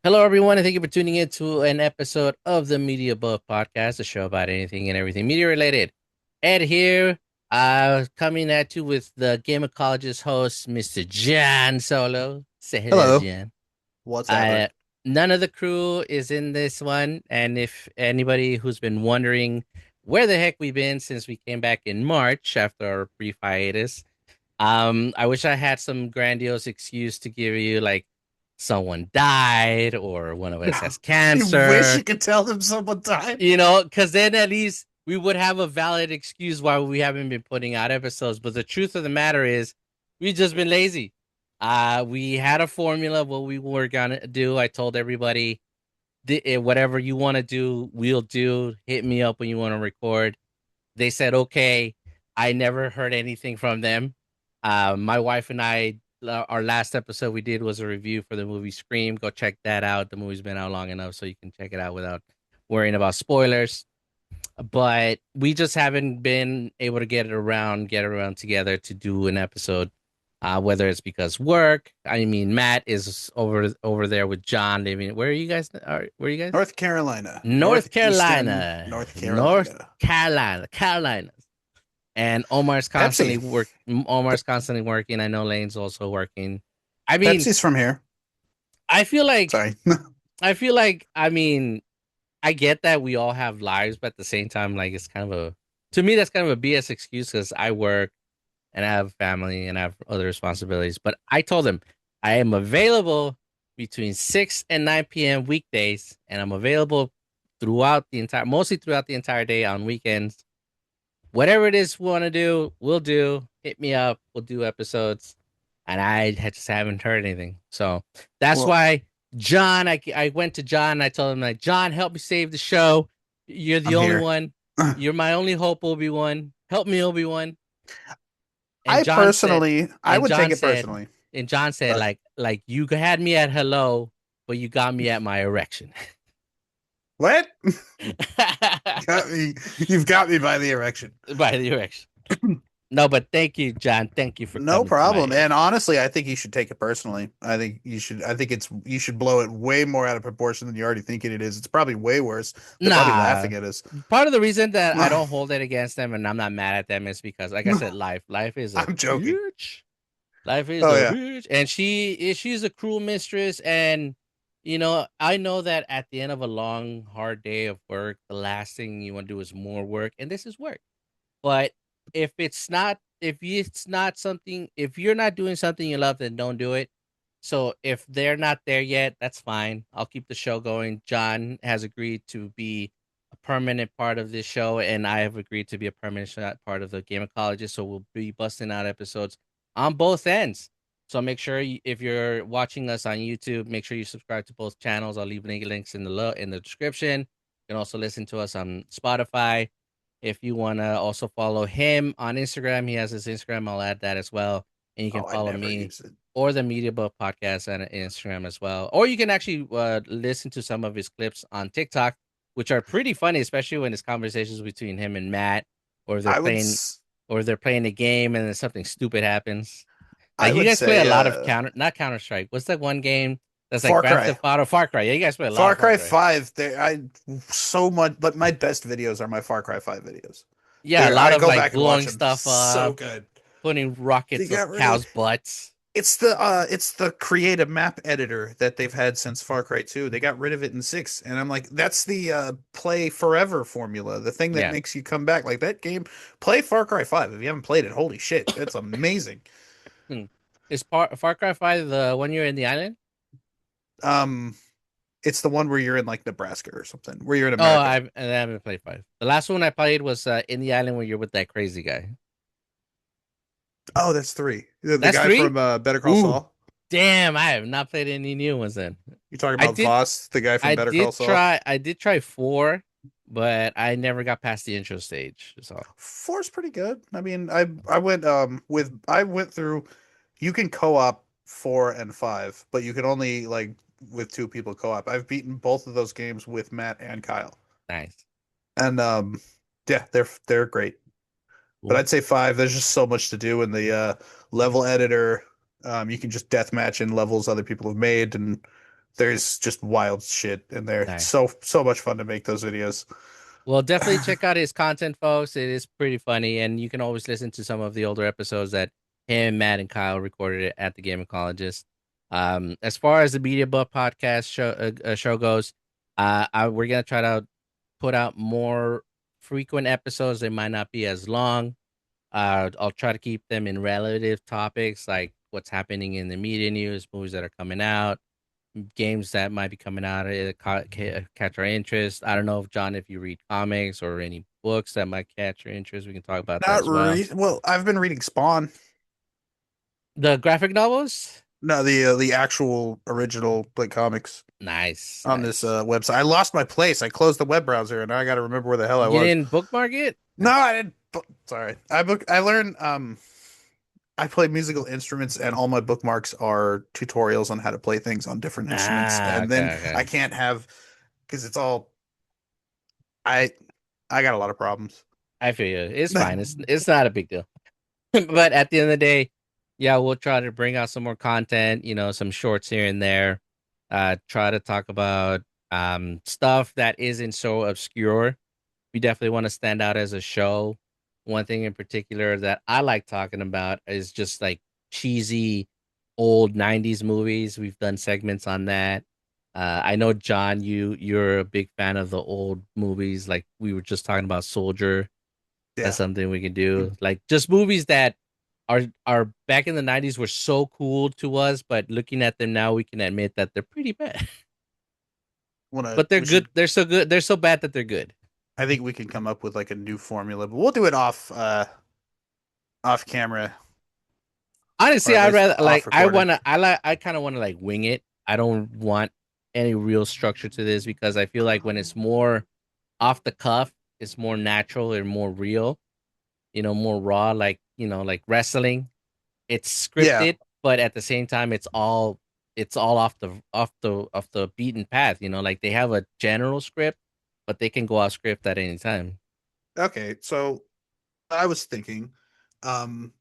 Hello, everyone, and thank you for tuning in to an episode of the Media Buff Podcast, a show about anything and everything media related. Ed here, coming at you with the Game Ecologist host, Mr. John Solo. Say hello, Hello. John. What's happening? Uh, None of the crew is in this one, and if anybody who's been wondering where the heck we've been since we came back in March after our brief hiatus, I wish I had some grandiose excuse to give you, like someone died or one of us has You wish cancer, you could tell them someone died. because then at least we would have a valid excuse why we haven't been putting out episodes. But the truth of the matter is, we've just been lazy. We had a formula of what we were gonna do. I told everybody, whatever you want to do, we'll do. Hit me up when you want to record. They said okay. I never heard anything from them. My wife and I, our last episode we did was a review for the movie Scream. Go check that out. The movie's been out long enough so you can check it out without worrying about spoilers. But we just haven't been able to get around together to do an episode. Whether it's because work, I mean, Matt is over there with John living. Where are you guys? Where are you guys? North Carolina. North Northeastern Carolina, North North Carolina. Carolina. And Omar's constantly Pepsi. work. Omar's constantly working. I know Lane's also working. I mean, Pepsi's from here. I feel like Sorry. I mean, I get that we all have lives, but at the same time, like it's kind of a to me that's kind of a BS excuse because I work and I have family and I have other responsibilities. But I told them I am available between 6 and 9 p.m. weekdays, and I'm available mostly throughout the entire day on weekends. Whatever it is we want to do, we'll do. Hit me up. We'll do episodes. And just haven't heard anything. So that's Well, why I went to John and I told him, like, John, help me save the show. You're the I'm only here. one. You're my only hope, Obi-Wan. Help me, Obi-Wan. And I John said, personally, I and would take John it said, personally. and John said, Sorry. like you had me at hello, but you got me at my erection. What? You've got me by the erection. By the erection. No, but thank you, John. Thank you for No coming to problem. my And honestly, I think you should take it personally. I think you should blow it way more out of proportion than you already thinking it is. It's probably way worse. They're probably Nah. laughing at us. Part of the reason that I don't hold it against them and I'm not mad at them is because, like I said, life is a I'm joking. bitch. Life is Oh a yeah. bitch, and she's a cruel mistress. And I know that at the end of a long, hard day of work, the last thing you want to do is more work, and this is work. But if you're not doing something you love, then don't do it. So if they're not there yet, that's fine. I'll keep the show going. John has agreed to be a permanent part of this show, and I have agreed to be a permanent part of the Game Ecologist. So we'll be busting out episodes on both ends. So make sure if you're watching us on YouTube, make sure you subscribe to both channels. I'll leave links in the description. You can also listen to us on Spotify. If you want to also follow him on Instagram, he has his Instagram. I'll add that as well. And you can Oh, I follow never me use it. or the Media Book Podcast on Instagram as well. Or you can actually listen to some of his clips on TikTok, which are pretty funny, especially when it's conversations between him and Matt, or they're I would playing s- or they're playing a game and then something stupid happens. I Like you would guys play a say lot of not Counter Strike. What's that one game that's like Far Grand Cry. Theft Auto, Far Cry? Yeah, you guys play a lot Far of Far Cry Cry. 5, they I so much but my best videos are my Far Cry 5 videos. Yeah, a They lot I of go like back and watch blowing them. stuff So up, good. putting They rockets of got rid of cows' butts. it's the creative map editor that they've had since Far Cry 2. They got rid of it in 6 and I'm like that's the play forever formula. The thing that Yeah. makes you come back like that game. Play Far Cry 5 if you haven't played it. Holy shit, it's amazing. Hmm. Is Far Cry 5 the one you're in the island? Um it's the one where you're in like Nebraska or something, where you're in Oh, America. I haven't played 5. The last one I played was in the island where you're with that crazy guy. Oh, that's 3. The That's guy 3? from Better Call Ooh, Saul. damn, I have not played any new ones then. You talking I about did Voss, the guy from Better Call Saul? I did try 4, but I never got past the intro stage. So, Four's pretty good. I mean, I went through. You can co-op 4 and 5, but you can only like with 2 people co-op. I've beaten both of those games with Matt and Kyle, nice. and yeah, they're great. But Cool. I'd say 5. There's just so much to do in the level editor. You can just deathmatch in levels other people have made, and there's just wild shit in there. It's Nice. so much fun to make those videos. Well, definitely check out his content, folks. It is pretty funny, and you can always listen to some of the older episodes that him, Matt, and Kyle recorded it at the Game Ecologist. As far as the Media Buff podcast show goes, we're gonna try to put out more frequent episodes. They might not be as long. I'll try to keep them in relative topics like what's happening in the media news, movies that are coming out, games that might be coming out catch our interest. I don't know if John, if you read comics or any books that might catch your interest, we can talk about that Not as well. well, I've been reading Spawn. The graphic novels, No, the actual original like comics nice, on this nice. website. I lost my place. I closed the web browser, and now I got to remember where the hell I You was. didn't bookmark it? No, I didn't. Sorry. I learned I play musical instruments, and all my bookmarks are tutorials on how to play things on different instruments. Ah, And then okay, I okay. can't have because it's all I I got a lot of problems. I feel you. It's fine. It's not a big deal. But at the end of the day, yeah, we'll try to bring out some more content, some shorts here and there. Try to talk about stuff that isn't so obscure. We definitely want to stand out as a show. One thing in particular that I like talking about is just like cheesy old 90s movies. We've done segments on that. I know John, you're a big fan of the old movies, like we were just talking about Soldier. That's Yeah. something we can do. Like just movies that are back in the 90s were so cool to us, but looking at them now, we can admit that they're pretty bad. Wanna But they're we good. should They're so good. They're so bad that they're good. I think we can come up with like a new formula, but we'll do it off camera or Honestly, at I'd least rather off recording. I kind of want to like wing it. I don't want any real structure to this because I feel like when it's more off the cuff, it's more natural and more real, more raw, like, like wrestling. It's Yeah. scripted, but at the same time, it's all off the beaten path. Like they have a general script, but they can go off script at any time. Okay. So I was thinking, um,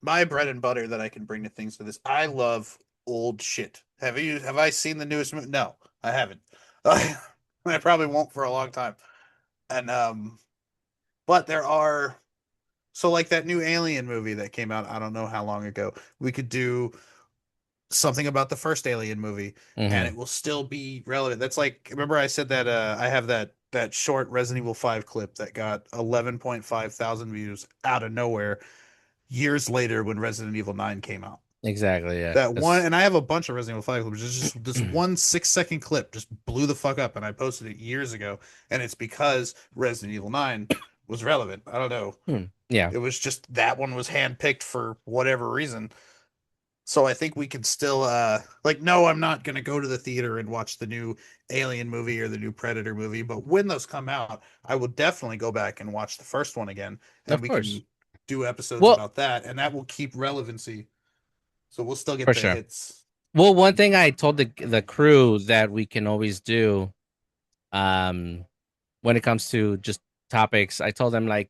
my bread and butter that I can bring to things to this. I love old shit. Have I seen the newest movie? No, I haven't. I probably won't for a long time. And but there are so like that new Alien movie that came out, I don't know how long ago. We could do something about the first Alien movie and Hmm. it will still be relevant. That's like remember I said that I have that short Resident Evil 5 clip that got 11.5 thousand views out of nowhere years later when Resident Evil 9 came out. Exactly. Yeah. That one, That's and I have a bunch of Resident Evil 5 clips. It's just this one 6 second clip just blew the fuck up, and I posted it years ago. And it's because Resident Evil 9 was relevant. I don't know. yeah. It was just that one was handpicked for whatever reason. So I think we can still like no, I'm not gonna go to the theater and watch the new Alien movie or the new Predator movie, but when those come out, I will definitely go back and watch the first one again, and Of we course. can do episodes Well, about that, and that will keep relevancy. So we'll still get for the sure. hits. Well, one thing I told the crew that we can always do, um, when it comes to just topics, I told them like,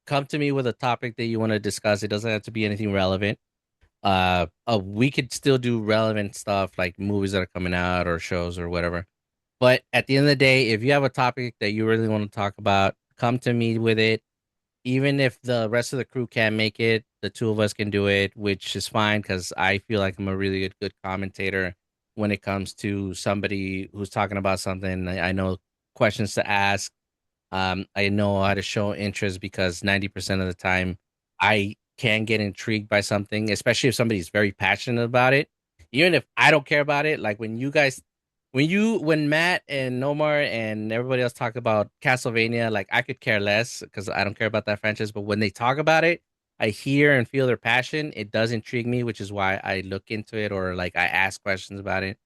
come to me with a topic that you want to discuss. It doesn't have to be anything relevant. We could still do relevant stuff like movies that are coming out or shows or whatever. But at the end of the day, if you have a topic that you really want to talk about, come to me with it. Even if the rest of the crew can't make it, the two of us can do it, which is fine because I feel like I'm a really good commentator when it comes to somebody who's talking about something. I know questions to ask. I know how to show interest because 90% of the time I can get intrigued by something, especially if somebody's very passionate about it. Even if I don't care about it, like when Matt and Nomar and everybody else talk about Castlevania, like I could care less because I don't care about that franchise. But when they talk about it, I hear and feel their passion. It does intrigue me, which is why I look into it or like I ask questions about it.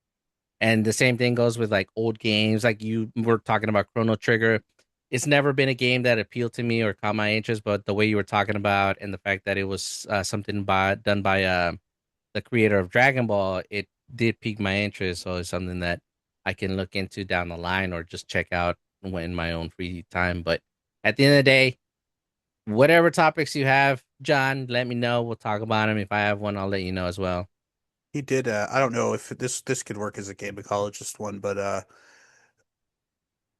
And the same thing goes with like old games. Like you were talking about Chrono Trigger. It's never been a game that appealed to me or caught my interest, but the way you were talking about and the fact that it was something done by the creator of Dragon Ball, it did pique my interest. So it's something that I can look into down the line or just check out in my own free time. But at the end of the day, whatever topics you have, John, let me know. We'll talk about them. If I have one, I'll let you know as well. He did. I don't know if this could work as a game ecologist one, but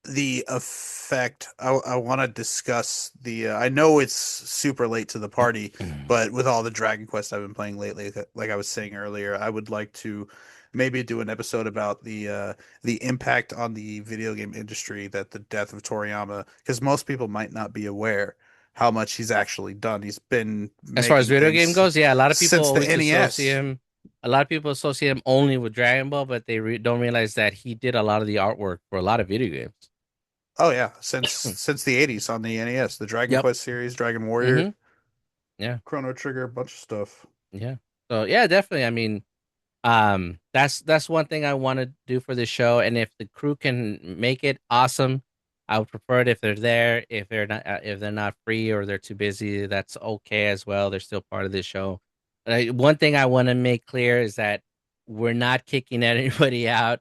the effect I want to discuss the I know it's super late to the party, but with all the Dragon Quest I've been playing lately, like I was saying earlier, I would like to maybe do an episode about the impact on the video game industry that the death of Toriyama, because most people might not be aware how much he's actually done. He's been As far as making video game things goes, yeah, a lot of people since the always associate NES. him. A lot of people associate him only with Dragon Ball, but they don't realize that he did a lot of the artwork for a lot of video games. Oh yeah, since the 80s on the NES, the Dragon Yep. Quest series, Dragon Warrior, Mm-hmm. Yeah. Chrono Trigger, a bunch of stuff. Yeah. So yeah, definitely. I mean, that's one thing I want to do for this show, and if the crew can make it, awesome. I would prefer it if they're there. If they're not free or they're too busy, that's okay as well. They're still part of this show. One thing I want to make clear is that we're not kicking anybody out.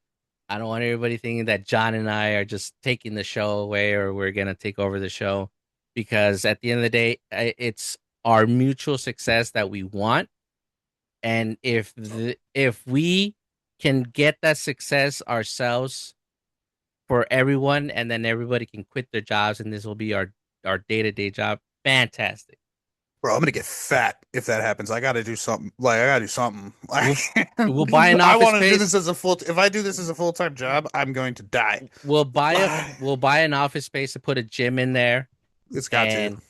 I don't want everybody thinking that John and I are just taking the show away or we're gonna take over the show, because at the end of the day, it's our mutual success that we want, and if we can get that success ourselves for everyone, and then everybody can quit their jobs, and this will be our day-to-day job, fantastic. Bro, I'm gonna get fat if that happens. I gotta do something. Like I gotta do something. we'll Like we'll buy an I office want to do this space. as a full. If I do this as a full-time job, I'm going to die. We'll buy an office space to put a gym in there, It's got to. and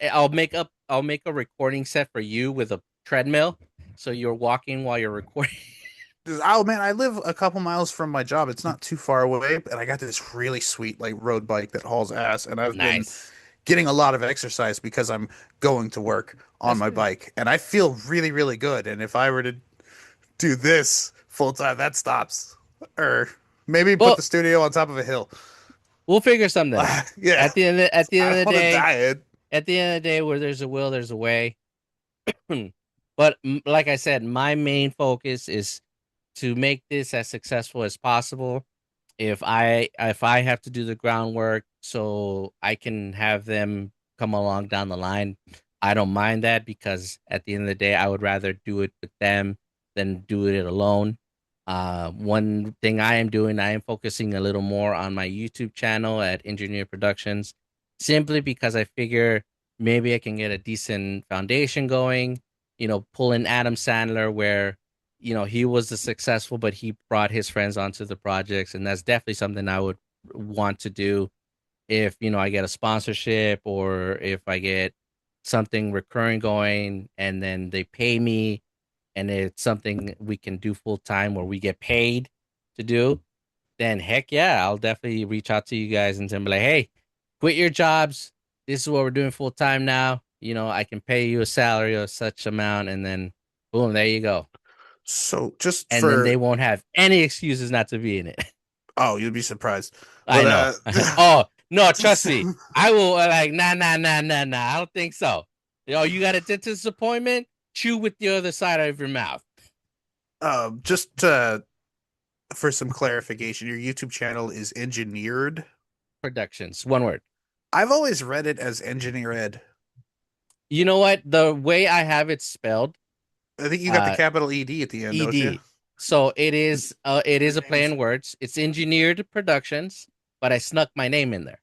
I'll make a recording set for you with a treadmill, so you're walking while you're recording. Oh man, I live a couple miles from my job. It's not too far away, and I got this really sweet like road bike that hauls ass, and I've been Nice. getting a lot of exercise because I'm going to work on That's my good. bike, and I feel really, really good. And if I were to do this full time, that stops. Or maybe put Well, the studio on top of a hill. we'll figure something out. Yeah, At the I end of don't the want to day, diet. where there's a will, there's a way. But like I said, my main focus is to make this as successful as possible. If I have to do the groundwork so I can have them come along down the line, I don't mind that, because at the end of the day, I would rather do it with them than do it alone. One thing I am doing, I am focusing a little more on my YouTube channel at Engineer Productions, simply because I figure maybe I can get a decent foundation going. Pull in Adam Sandler, where he was the successful, but he brought his friends onto the projects, and that's definitely something I would want to do if I get a sponsorship, or if I get something recurring going, and then they pay me, and it's something we can do full time where we get paid to do. Then heck yeah, I'll definitely reach out to you guys and be like, hey, quit your jobs. This is what we're doing full time now. I can pay you a salary of such amount, and then boom, there you go. So just And then they for won't have any excuses not to be in it. oh, you'd be surprised. I But know. Oh no, trust me. I will like nah, nah, nah, nah, nah. I don't think so. You got a dentist appointment? Chew with the other side of your mouth. just for some clarification, your YouTube channel is engineered. Productions, one word. I've always read it as engineer ed. You know what? The way I have it spelled, I think you got the uh, capital ED at the end, don't you? ED. So it is Your a name play is in words. It's engineered productions, but I snuck my name in there.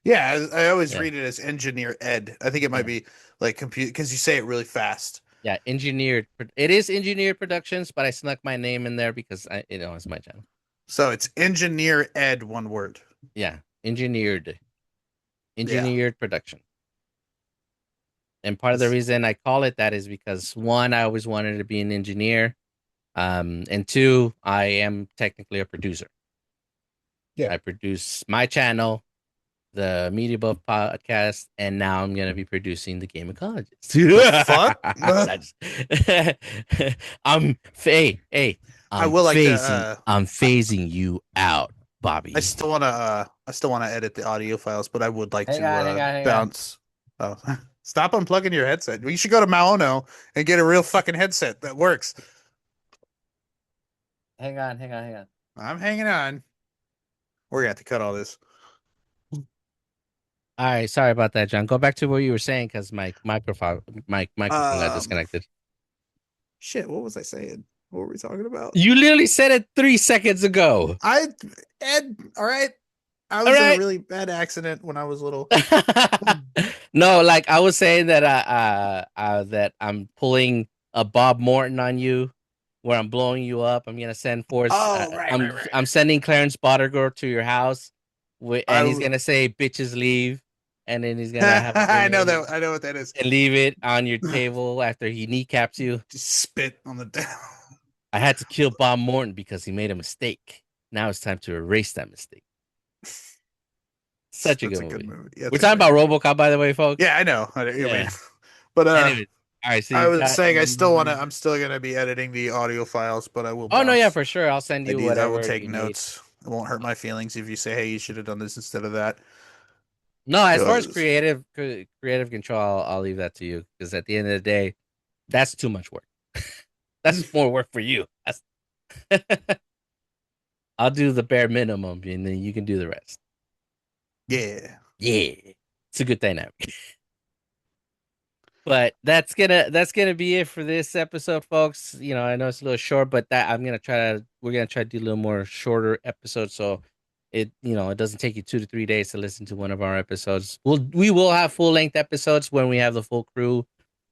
yeah. I always Yeah, read it as engineer ed. I think it might yeah, be like compute because you say it really fast. yeah. It is engineered productions, but I snuck my name in there because it's my channel. So it's engineer ed, one word. Yeah, engineered, Yeah. engineered production. And part of the It's- reason I call it that is because, one, I always wanted to be an engineer. And two, I am technically a producer. Yeah. I produce my channel, the Media Buff podcast, and now I'm gonna be producing the Game Ecologist. The fuck? Hey, I will like to I'm phasing you out, Bobby. I still wanna edit the audio files, but I would like to Hang on. bounce oh stop unplugging your headset. You should go to Maono and get a real fucking headset that works. Hang on. I'm hanging on. We're gonna have to cut all this. All right, sorry about that, John. Go back to what you were saying, because my microphone got Um disconnected. Shit, what was I saying? What were we talking about? You literally said it 3 seconds ago. I Ed, all right. I All was in a right. really bad accident when I was little. No, like I was saying that that I'm pulling a Bob Morton on you, where I'm blowing you up. I'm gonna send force. Oh, right, right, right. I'm sending Clarence Bottergirl to your house, and he's I gonna say "bitches leave," and then he's gonna have a I know grenade that. I know what that is. and leave it on your table after he kneecaps you. Just spit on the down. I had to kill Bob Morton because he made a mistake. Now it's time to erase that mistake. Such a That's good a good movie. movie. We're That's a talking great about movie. RoboCop, by the way, folks. Yeah, I know. I mean, Yeah. but Anyway, all right. So I you was got saying I still want to. another. I'm still gonna be editing the audio files, but I will Oh no, yeah, bounce for sure. I'll send you ideas. I will whatever take you need. notes. It won't hurt my feelings if you say, "Hey, you should have done this instead of that." No, as far as Because creative control, I'll leave that to you because at the end of the day, that's too much work. That's more work for you. I'll do the bare minimum, and then you can do the rest. yeah, Yeah, it's a good dynamic. But that's gonna be it for this episode, folks. You know, I know it's a little short, but that we're gonna try to do a little more shorter episodes, so it doesn't take you 2 to 3 days to listen to one of our episodes. We will have full length episodes when we have the full crew,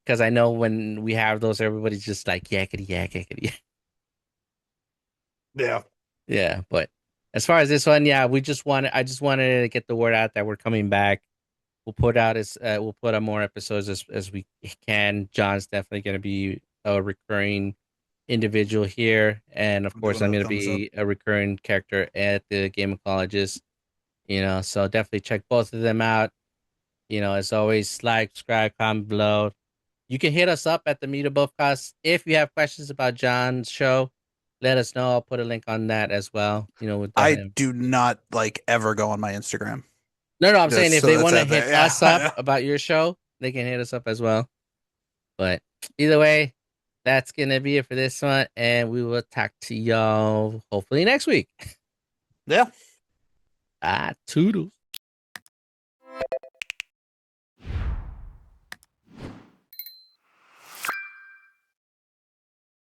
because I know when we have those, everybody's just like yakety yak yakety yak. yeah. Yeah, but as far as this one, yeah, I just wanted to get the word out that we're coming back. We'll put out more episodes as we can. John's definitely going to be a recurring individual here, and of I'm course, giving I'm it a going to thumbs up. be a recurring character at the Game Ecologist. So definitely check both of them out. As always, like, subscribe, comment below. You can hit us up at the Meet Above Cost if you have questions about John's show. Let us know. I'll put a link on that as well. With I the do not like ever go on my Instagram. No, no, I'm saying Just if so they that's want to out hit there. Yeah, us I up know. about your show, they can hit us up as well. But either way, that's gonna be it for this one, and we will talk to y'all hopefully next week. Yeah. Toodles.